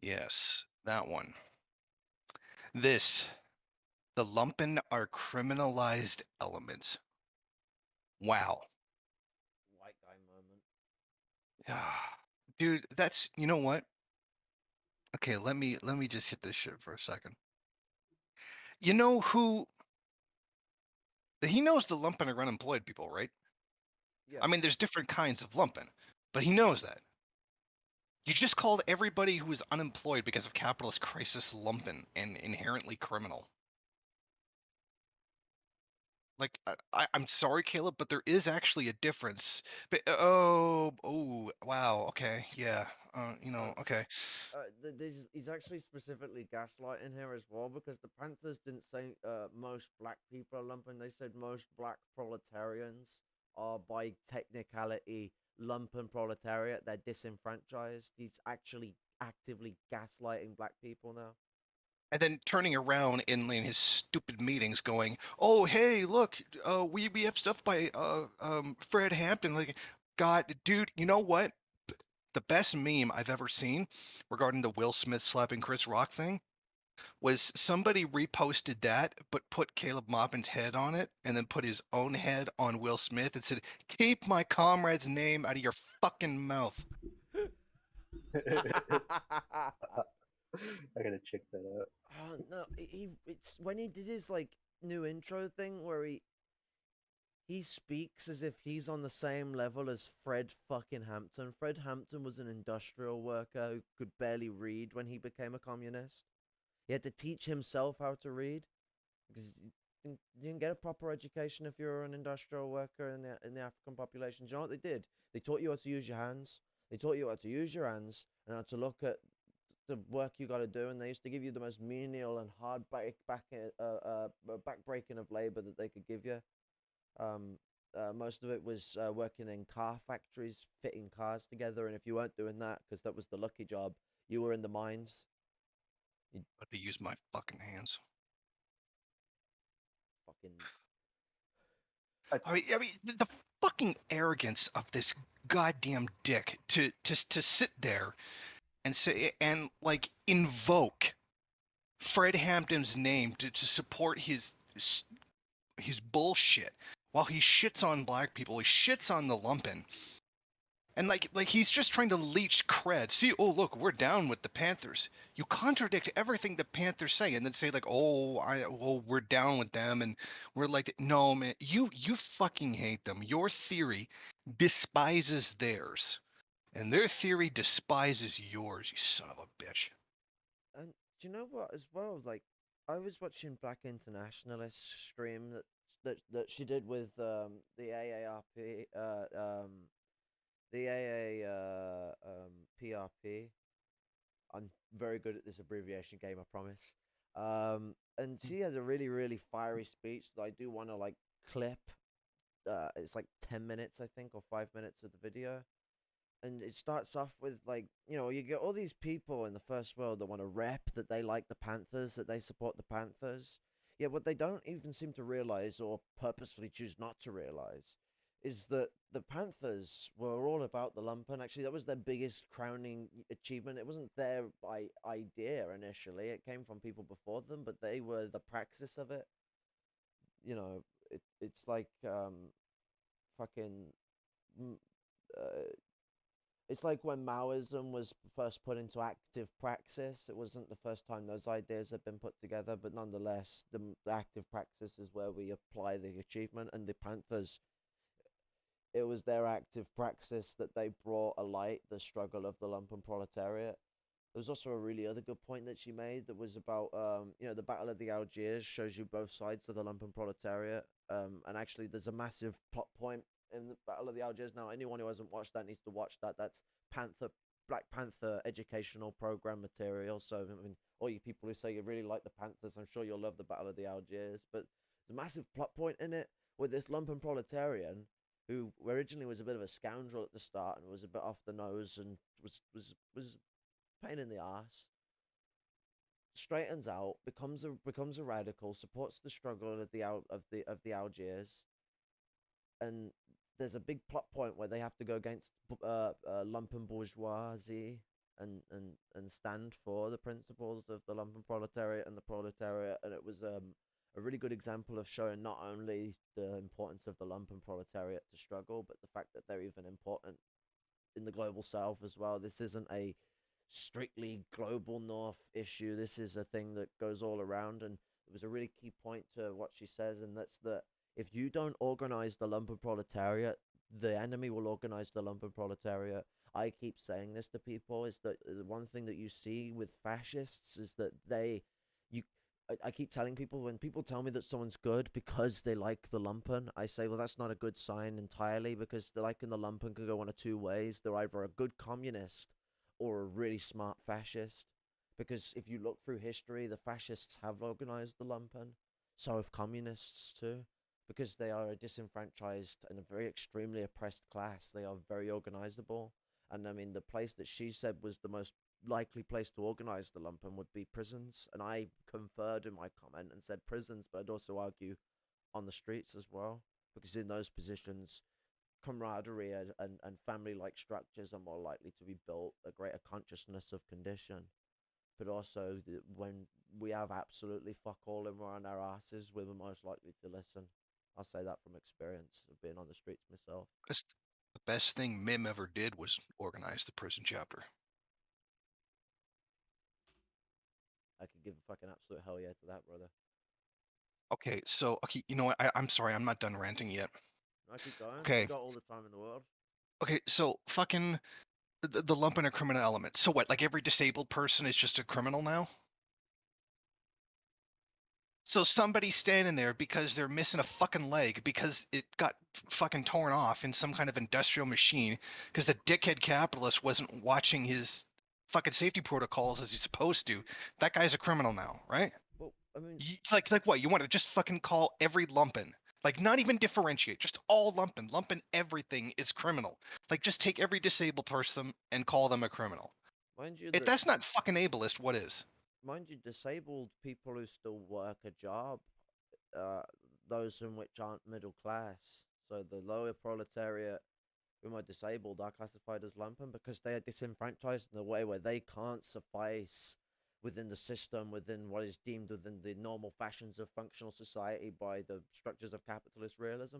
Yes, that one. This, the lumpen are criminalized elements. Wow. White guy moment. Yeah. Dude, that's you know what? Okay, let me just hit this shit for a second. You know who he knows the lumpen are unemployed people, right? Yeah. I mean, there's different kinds of lumpen, but he knows that. You just called everybody who is unemployed because of capitalist crisis lumpen and inherently criminal. Like, I'm sorry, Caleb, but there is actually a difference. But oh, wow, okay, yeah, Uh, okay. he's actually specifically gaslighting here as well because the Panthers didn't say most black people are lumpen. They said most black proletarians are by technicality lumpen proletariat. They're disenfranchised. He's actually actively gaslighting black people now. And then turning around in his stupid meetings, going, "Oh, hey, look, we have stuff by Fred Hampton." Like, God, dude, you know what? The best meme I've ever seen regarding the Will Smith slapping Chris Rock thing was somebody reposted that, but put Caleb Maupin's head on it, and then put his own head on Will Smith and said, "Keep my comrade's name out of your fucking mouth." I gotta check that out. Oh no, it's when he did his like new intro thing where he speaks as if he's on the same level as Fred fucking Hampton. Fred Hampton was an industrial worker who could barely read when he became a communist. He had to teach himself how to read because you didn't get a proper education if you were an industrial worker in the African population. Do you know what they did? They taught you how to use your hands. They taught you how to use your hands and how to look at the work you got to do. And they used to give you the most menial and hard back breaking of labor that they could give you. Um, Most of it was working in car factories, fitting cars together. And if you weren't doing that, because that was the lucky job, you were in the mines. You But to use my fucking hands. fucking. I, I mean, the fucking arrogance of this goddamn dick to sit there and say and like invoke Fred Hampton's name to support his bullshit while he shits on black people. He shits on the lumpen. And like he's just trying to leech cred. See, oh look, we're down with the Panthers. You contradict everything the Panthers say, and then say like, we're down with them, and we're like, no, man, you fucking hate them. Your theory despises theirs, and their theory despises yours. You son of a bitch. And do you know what as well? Like, I was watching Black Internationalist stream that she did with the AARP the AA PRP. I'm very good at this abbreviation game, I promise. And she has a really fiery speech that I do want to like clip. It's like 10 minutes, I think, or 5 minutes of the video. And it starts off with like, you get all these people in the first world that want to rep that they like the Panthers, that they support the Panthers. Yeah, what they don't even seem to realize or purposefully choose not to realize is that the Panthers were all about the lumpen. Actually, that was their biggest crowning achievement. It wasn't their idea initially. It came from people before them, but they were the praxis of it. It's like fucking mm, uh, it's like when Maoism was first put into active praxis. It wasn't the first time those ideas had been put together, but nonetheless, the active praxis is where we apply the achievement. And the Panthers, it was their active praxis that they brought alight the struggle of the lumpen proletariat. There was also a really other good point that she made that was about the Battle of the Algiers shows you both sides of the lumpen proletariat. And actually, there's a massive plot point in the Battle of the Algiers. Now, anyone who hasn't watched that needs to watch that. That's Panther Black Panther educational program material. So I mean, all you people who say you really like the Panthers, I'm sure you'll love the Battle of the Algiers. But there's a massive plot point in it with this lumpen proletarian who originally was a bit of a scoundrel at the start and was a bit off the nose and was pain in the ass, straightens out, becomes a radical, supports the struggle of the Algiers, and there's a big plot point where they have to go against lumpen bourgeoisie, and stand for the principles of the lumpen proletariat and the proletariat. And it was a really good example of showing not only the importance of the lumpen proletariat to struggle, but the fact that they're even important in the global south as well. This isn't a strictly global north issue. This is a thing that goes all around. And it was a really key point to what she says, and that's that if you don't organize the lumpen proletariat, the enemy will organize the lumpen proletariat. I keep saying this to people, is that the one thing that you see with fascists is that you I keep telling people, when people tell me that someone's good because they like the lumpen, I say, well, that's not a good sign entirely, because the liking the lumpen could go one of two ways. They're either a good communist or a really smart fascist. Because if you look through history, the fascists have organized the lumpen, so have communists too, because they are a disenfranchised and a very extremely oppressed class. They are very organizable. And I mean, the place that she said was the most likely place to organize the lumpen would be prisons. And I conferred in my comment and said prisons, but I'd also argue on the streets as well, because in those positions, camaraderie and family-like structures are more likely to be built, a greater consciousness of condition. But also, when we have absolutely fuck all and we're on our asses, we're most likely to listen. I'll say that from experience of being on the streets myself. That's the best thing Mim ever did was organize the prison chapter. I could give a fucking absolute hell yeah to that, brother. Okay, so you know what? I'm sorry, I'm not done ranting yet. I keep going. Okay. You got all the time in the world. Okay, so fucking the lump in a criminal element. So what? Like every disabled person is just a criminal now? So somebody's standing there because they're missing a fucking leg because it got fucking torn off in some kind of industrial machine because the dickhead capitalist wasn't watching his fucking safety protocols as he's supposed to. That guy's a criminal now, right? Well, I mean, Like what? You want to just fucking call every lumpen? Like not even differentiate, just all lumpen. Lumpen everything is criminal. Like just take every disabled person and call them a criminal. mind you, If that's not fucking ableist, what is? mind you, disabled people who still work a job, those in which aren't middle class, so the lower proletariat who are disabled are classified as lumpen because they are disenfranchised in a way where they can't suffice within the system, within what is deemed within the normal fashions of functional society by the structures of capitalist realism.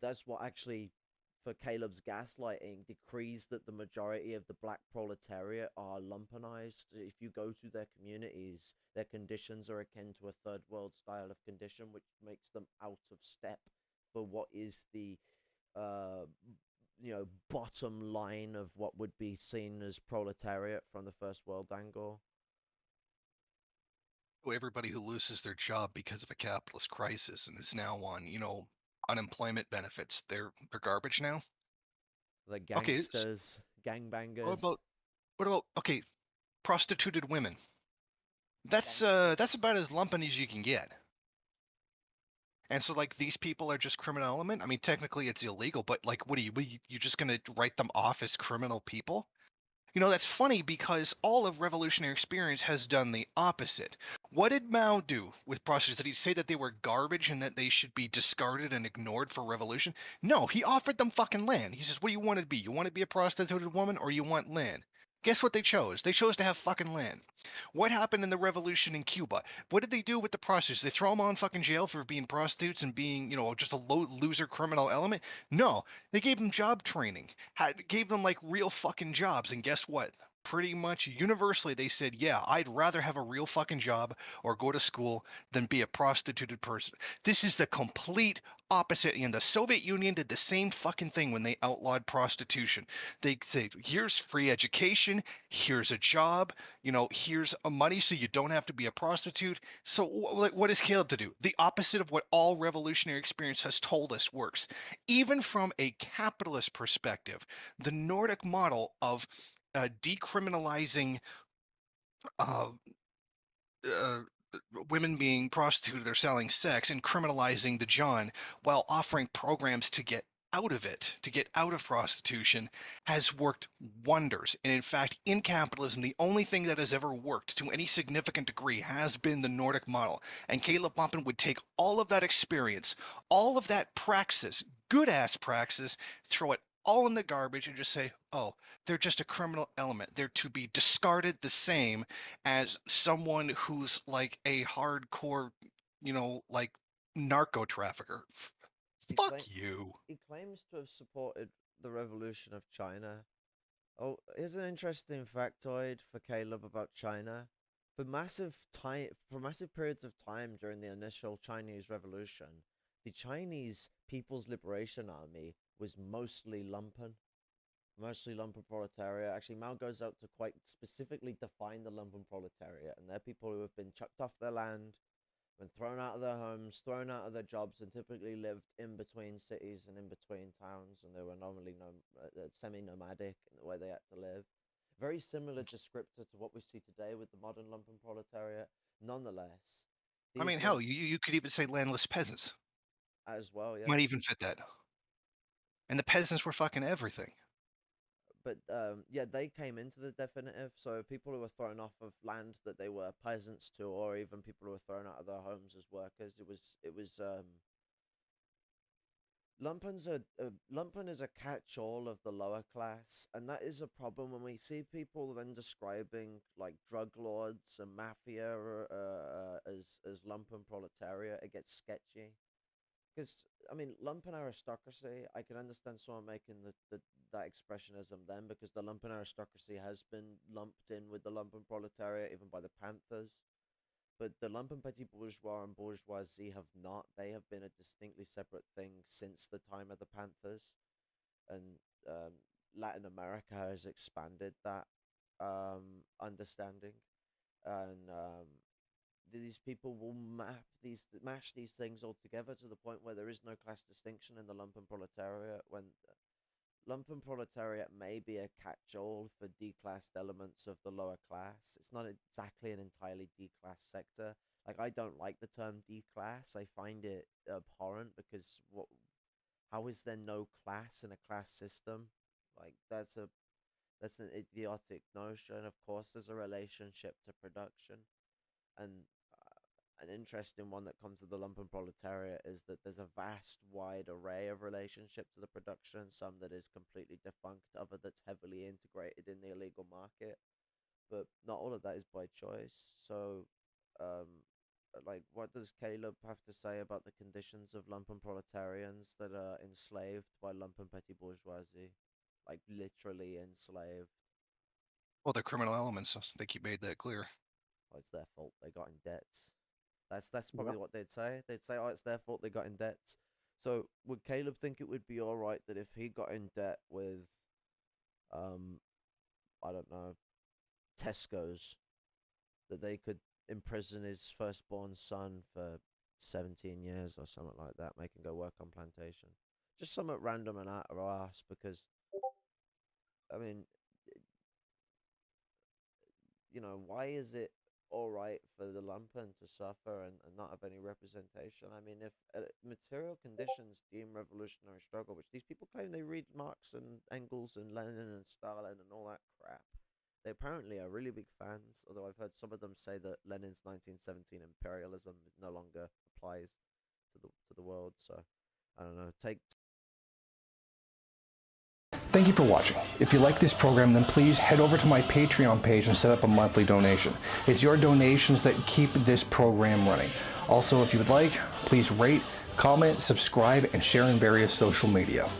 That's what actually, for Caleb's gaslighting, decrees that the majority of the black proletariat are lumpenized. If you go to their communities, their conditions are akin to a third world style of condition, which makes them out of step for what is the bottom line of what would be seen as proletariat from the first world angle. Everybody who loses their job because of a capitalist crisis and is now on, unemployment benefits, they're garbage now. The Okay, gangsters, gangbangers. What about okay, prostituted women? That's about as lumpen as you can get. And so like these people are just criminal element. I mean, technically it's illegal, but like, what are you just gonna write them off as criminal people? That's funny because all of revolutionary experience has done the opposite. What did Mao do with prostitutes? Did he say that they were garbage and that they should be discarded and ignored for revolution? No, he offered them fucking land. He says, what do you want to be? You want to be a prostituted woman or you want land? Guess what they chose? They chose to have fucking land. What happened in the revolution in Cuba? What did they do with the prostitutes? They throw them all in fucking jail for being prostitutes and being, just a loser criminal element? No, they gave them job training, gave them like real fucking jobs. And guess what? Pretty much universally, they said, yeah, I'd rather have a real fucking job or go to school than be a prostituted person. This is the complete opposite. And the Soviet Union did the same fucking thing when they outlawed prostitution. They say, here's free education, here's a job, here's a money so you don't have to be a prostitute. So what is Caleb to do? The opposite of what all revolutionary experience has told us works. Even from a capitalist perspective, the Nordic model of decriminalizing uh, uh, women being prostituted or selling sex and criminalizing the John while offering programs to get out of it, to get out of prostitution, has worked wonders. And in fact, in capitalism, the only thing that has ever worked to any significant degree has been the Nordic model. And Caleb Maupin would take all of that experience, all of that praxis, good ass praxis, throw it all in the garbage and just say, oh, they're just a criminal element. They're to be discarded the same as someone who's like a hardcore, like narco trafficker. He Fuck claim you. he claims to have supported the revolution of China. Oh, here's an interesting factoid for Caleb about China. For massive periods of time during the initial Chinese Revolution, the Chinese People's Liberation Army was mostly lumpen proletariat. Actually, Mao goes out to quite specifically define the lumpen proletariat, and they're people who have been chucked off their land, been thrown out of their homes, thrown out of their jobs, and typically lived in between cities and in between towns, and they were normally semi-nomadic in the way they had to live. Very similar descriptor to what we see today with the modern lumpen proletariat. Nonetheless, I mean, hell, you could even say landless peasants. as well, yeah. Might even fit that. And the peasants were fucking everything. But yeah, they came into the definitive. So people who were thrown off of land that they were peasants to, or even people who were thrown out of their homes as workers, it was lumpen is a catch-all of the lower class, and that is a problem when we see people then describing like drug lords and mafia as lumpen proletariat. It gets sketchy. Because, I mean, lumpen aristocracy, I can understand someone making that expressionism then, because the lumpen aristocracy has been lumped in with the lumpen proletariat, even by the Panthers. But the lumpen petit bourgeois and bourgeoisie have not. They have been a distinctly separate thing since the time of the Panthers. And Latin America has expanded that understanding. And these people will mash these things all together to the point where there is no class distinction in the lumpen proletariat, when lumpen proletariat may be a catch-all for declassed elements of the lower class. It's not exactly an entirely declassed sector. Like, I don't like the term declass. I find it abhorrent, because how is there no class in a class system? Like, that's an idiotic notion. Of course there's a relationship to production. And an interesting one that comes to the lumpen proletariat is that there's a vast, wide array of relationships to the production, some that is completely defunct, other that's heavily integrated in the illegal market. But not all of that is by choice. So, like, what does Caleb have to say about the conditions of lumpen proletarians that are enslaved by lumpen petit bourgeoisie? Like, literally enslaved. Well, they're criminal elements. I think you made that clear. Oh, it's their fault they got in debts. That's probably what they'd say. They'd say, oh, it's their fault they got in debts. So would Caleb think it would be all right that if he got in debt with, I don't know, Tesco's, that they could imprison his firstborn son for 17 years or something like that, make him go work on plantation? Just something random and out of our ass, because, I mean, why is it all right for the lumpen to suffer and not have any representation? I mean, if material conditions deem revolutionary struggle, which these people claim they read Marx and Engels and Lenin and Stalin and all that crap, they apparently are really big fans, although I've heard some of them say that Lenin's 1917 imperialism no longer applies to the world. So I don't know. Thank you for watching. If you like this program, then please head over to my Patreon page and set up a monthly donation. It's your donations that keep this program running. Also, if you would like, please rate, comment, subscribe, and share in various social media.